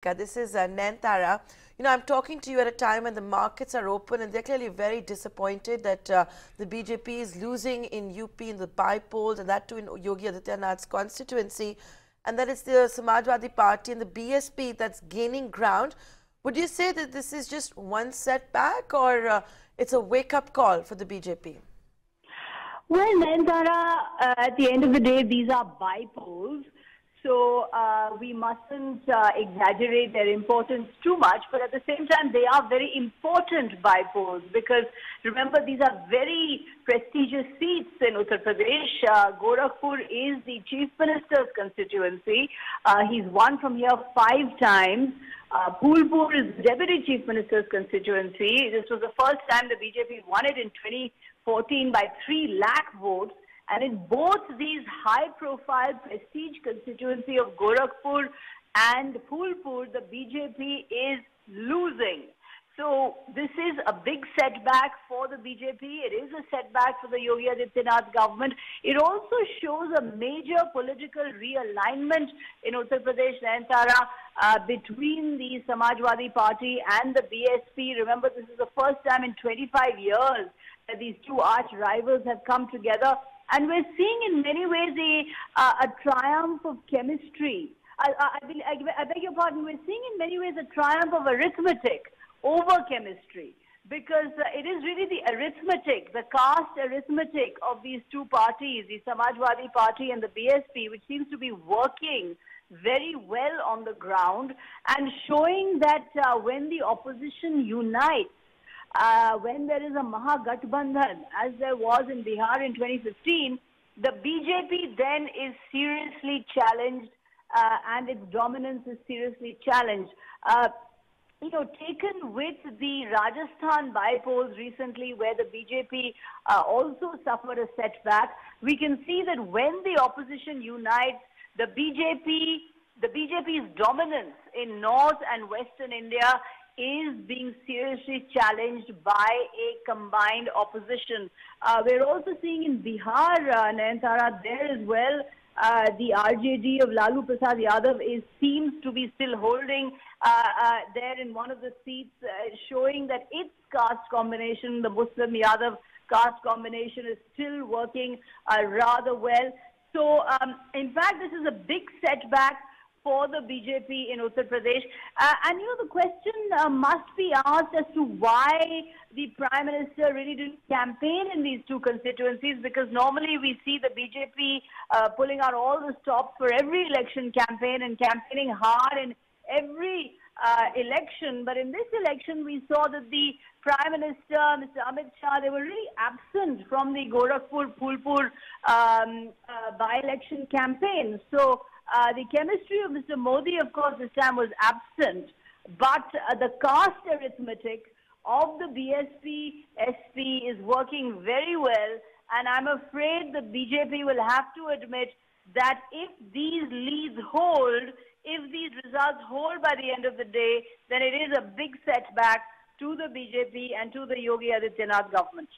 This is Nayantara. I'm talking to you at a time when the markets are open and they're clearly very disappointed that the BJP is losing in UP in the by-polls, and that too in Yogi Adityanath's constituency, and that it's the Samajwadi Party and the BSP that's gaining ground. Would you say that this is just one setback, or it's a wake-up call for the BJP? Well, Nayantara, at the end of the day, these are by-polls. So we mustn't exaggerate their importance too much, but at the same time, they are very important by-polls because remember, these are very prestigious seats in Uttar Pradesh. Gorakhpur is the Chief Minister's constituency. He's won from here 5 times. Phulpur is Deputy Chief Minister's constituency. This was the first time the BJP won it in 2014 by 3 lakh votes. And in both these high-profile prestige constituency of Gorakhpur and Phulpur, the BJP is losing. So this is a big setback for the BJP. It is a setback for the Yogi Adityanath government. It also shows a major political realignment in Uttar Pradesh, Nayantara, between the Samajwadi Party and the BSP. Remember, this is the first time in 25 years that these two arch rivals have come together. And we're seeing in many ways a triumph of chemistry. I beg your pardon, we're seeing in many ways a triumph of arithmetic over chemistry. Because it is really the arithmetic, the caste arithmetic of these two parties, the Samajwadi Party and the BSP, which seems to be working very well on the ground and showing that when the opposition unites, when there is a Mahagathbandhan, as there was in Bihar in 2015, the BJP then is seriously challenged and its dominance is seriously challenged. Taken with the Rajasthan by-polls recently where the BJP also suffered a setback, we can see that when the opposition unites, the BJP's dominance in North and Western India is being seriously challenged by a combined opposition. We're also seeing in Bihar, Nayantara, there as well, the RJD of Lalu Prasad Yadav seems to be still holding there in one of the seats, showing that its caste combination, the Muslim Yadav caste combination, is still working rather well. So, in fact, this is a big setback for the BJP in Uttar Pradesh. And the question must be asked as to why the Prime Minister really didn't campaign in these two constituencies, because normally we see the BJP pulling out all the stops for every election campaign and campaigning hard in every election. But in this election, we saw that the Prime Minister, Mr. Amit Shah, they were really absent from the Gorakhpur-Phulpur by-election campaign. So, the chemistry of Mr. Modi, of course, this time was absent, but the caste arithmetic of the BSP SP is working very well, and I'm afraid the BJP will have to admit that if these leads hold, if these results hold by the end of the day, then it is a big setback to the BJP and to the Yogi Adityanath government.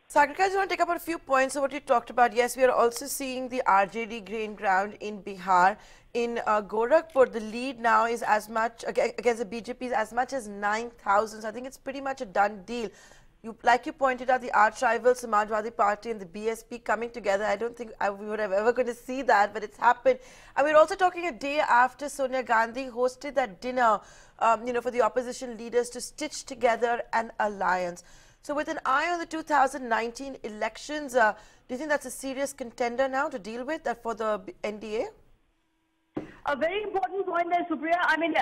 Sagarika, I just want to take up on a few points of what you talked about. Yes, we are also seeing the RJD gain ground in Bihar. In Gorakhpur, the lead now is as much against the BJP is as much as 9,000. So I think it's pretty much a done deal. Like you pointed out, the arch rival Samajwadi Party and the BSP coming together. I don't think we would have ever going to see that, but it's happened. And we're also talking a day after Sonia Gandhi hosted that dinner, for the opposition leaders to stitch together an alliance. So with an eye on the 2019 elections, do you think that's a serious contender now to deal with for the NDA? A very important point there, Supriya. I mean,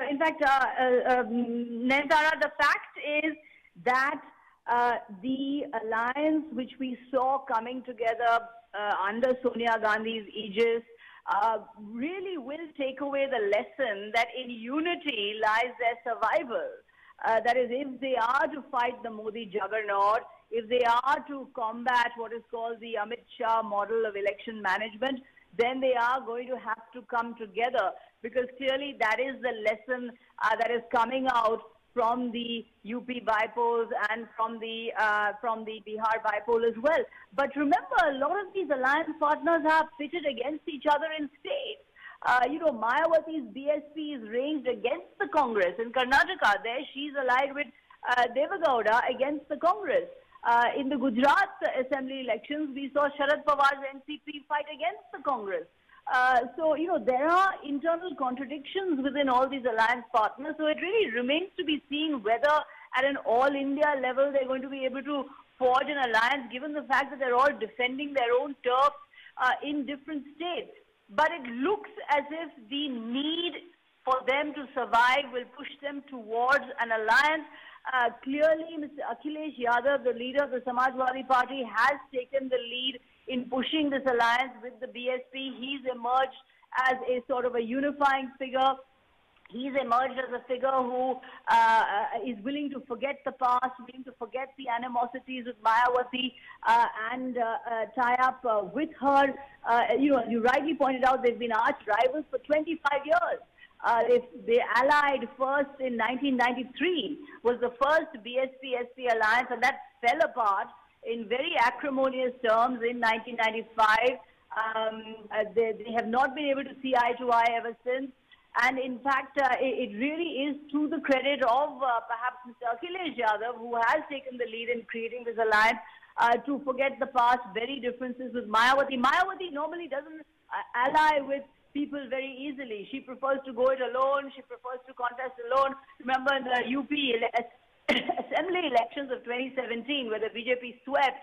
in fact, Nayantara, the fact is that the alliance which we saw coming together under Sonia Gandhi's aegis really will take away the lesson that in unity lies their survival. That is, if they are to fight the Modi juggernaut, if they are to combat what is called the Amit Shah model of election management, then they are going to have to come together, because clearly that is the lesson that is coming out from the UP by-polls and from the Bihar by-poll as well. But remember, a lot of these alliance partners are pitted against each other in states. Mayawati's BSP is ranged against the Congress. In Karnataka, there she's allied with Devagowda against the Congress. In the Gujarat Assembly elections, we saw Sharad Pawar's NCP fight against the Congress. There are internal contradictions within all these alliance partners. So it really remains to be seen whether at an all-India level they're going to be able to forge an alliance, given the fact that they're all defending their own turf in different states. But it looks as if the need for them to survive will push them towards an alliance. Clearly, Mr. Akhilesh Yadav, the leader of the Samajwadi Party, has taken the lead in pushing this alliance with the BSP. He's emerged as a sort of a unifying figure. He's emerged as a figure who is willing to forget the past, willing to forget the animosities with Mayawati and tie up with her. You rightly pointed out, they've been arch rivals for 25 years. They allied first in 1993, was the first BSP-SP alliance, and that fell apart in very acrimonious terms in 1995. They have not been able to see eye to eye ever since. And in fact, it really is to the credit of perhaps Mr. Akhilesh Yadav, who has taken the lead in creating this alliance, to forget the past, very differences with Mayawati. Mayawati normally doesn't ally with people very easily. She prefers to go it alone. She prefers to contest alone. Remember in the UP Assembly elections of 2017, where the BJP swept,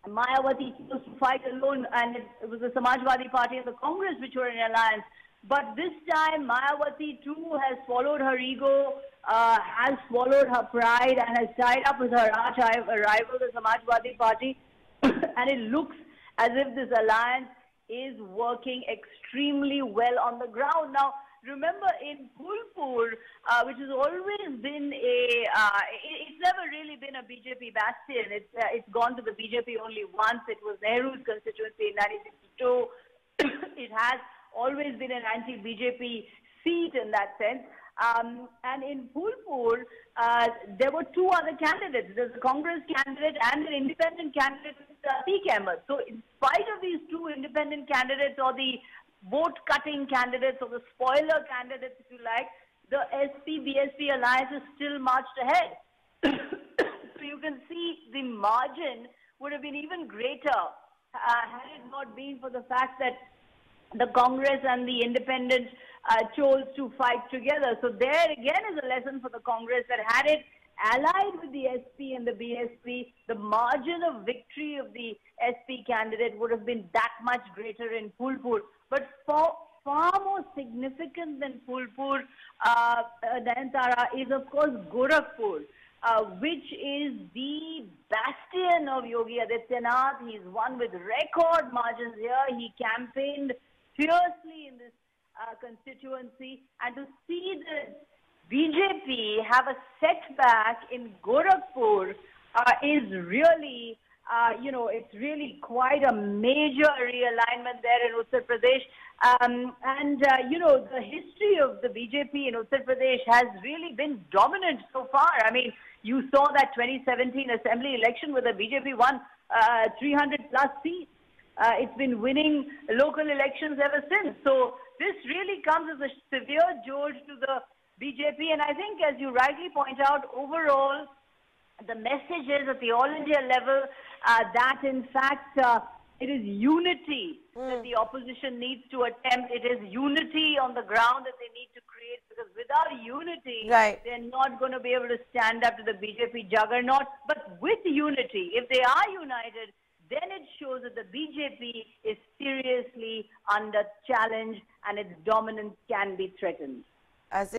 Mayawati chose to fight alone, and it was the Samajwadi Party and the Congress which were in alliance. But this time, Mayawati too has swallowed her ego, has swallowed her pride, and has tied up with her arch rival, the Samajwadi Party. And it looks as if this alliance is working extremely well on the ground. Now, remember in Phulpur, which has always been it's never really been a BJP bastion. It's gone to the BJP only once. It was Nehru's constituency in 1962. It has always been an anti-BJP seat in that sense. And in Phulpur, there were two other candidates. There's a Congress candidate and an independent candidate, Atiq Ahmed. So in spite of these two independent candidates, or the vote-cutting candidates, or the spoiler candidates, if you like, the SP-BSP alliance is still marched ahead. So you can see the margin would have been even greater had it not been for the fact that the Congress and the independents chose to fight together. So there again is a lesson for the Congress, that had it allied with the SP and the BSP, the margin of victory of the SP candidate would have been that much greater in Phulpur. But far more significant than Phulpur, Nayantara, is of course Gorakhpur, which is the bastion of Yogi Adityanath. He's won with record margins here. He campaigned fiercely in this constituency, and to see the BJP have a setback in Gorakhpur is really, it's really quite a major realignment there in Uttar Pradesh. The history of the BJP in Uttar Pradesh has really been dominant so far. I mean, you saw that 2017 assembly election where the BJP won 300 plus seats. It's been winning local elections ever since. So this really comes as a severe jolt to the BJP. And I think, as you rightly point out, overall, the message is at the all India level that in fact it is unity that the opposition needs to attempt. It is unity on the ground that they need to create, because without unity, they're not going to be able to stand up to the BJP juggernaut. But with unity, if they are united, then it shows that the BJP is seriously under challenge and its dominance can be threatened. As